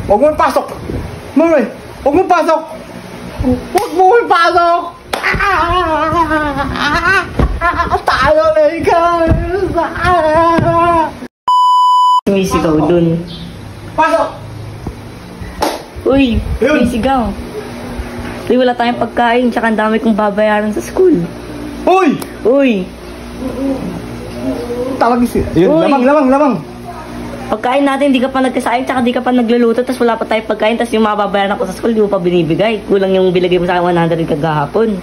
Huwag mo ipasok! Mami! Huwag mo ipasok! Huwag mo ipasok! Tayo, Lakers! May sigaw dun. Pasok! Uy, may sigaw. Uy, wala tayong pagkain, tsaka ang dami kong babayaran sa school. Uy! Uy! Tawag siya. Yun, Uy. lamang. Pagkain natin, di ka pa nagkasain, tsaka di ka pa nagluluto, tapos wala pa tayong pagkain, tapos yung mga babayaran ako sa school, di mo pa binibigay. Kulang yung bilagay mo sa akin 100 kagahapon.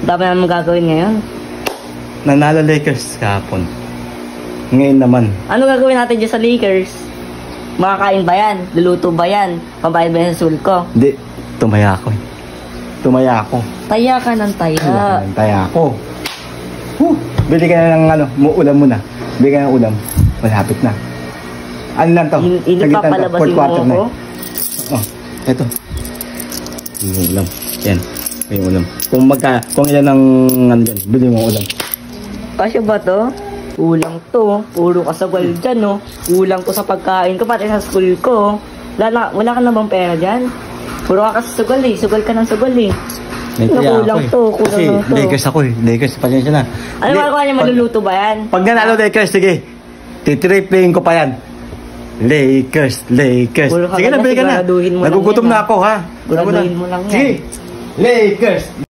Dami naman gagawin ngayon. Nanalo Lakers kahapon. Ngayon naman. Ano gagawin natin dyan sa Lakers? Makakain ba yan? Luluto ba yan? Pambayad ba yan sa school ko? Hindi. Tumaya ako. Tumaya ako. Taya ka ng taya. Taya ako. Bili ka na ng ulam muna. Bili ka ng ulam. Malapit na. Ano lang to? Hindi pa palabasin mo ako? Oh, eto. Yung ulam. Yan. Yung ulam. Kung ilan ang bili mo ulam. Kasya ba to? Kulang to. Puro kasagwal dyan, no? Kulang to sa pagkain ko, pati sa school ko. Wala ka na bang pera dyan? Puro ka kasi sugal eh. Sugal ka ng sugal eh. Kulang to. Kulang kasi to. Lakers ako eh. Lakers, pasensya na. Ano ba kung ano maluluto ba yan? Pag nanalo Lakers, sige. Titripling ko pa yan. Lakers. Sige na, bili ka na. Nagugutom na ako, ha? Guraduhin mo lang yan. Sige. Lakers.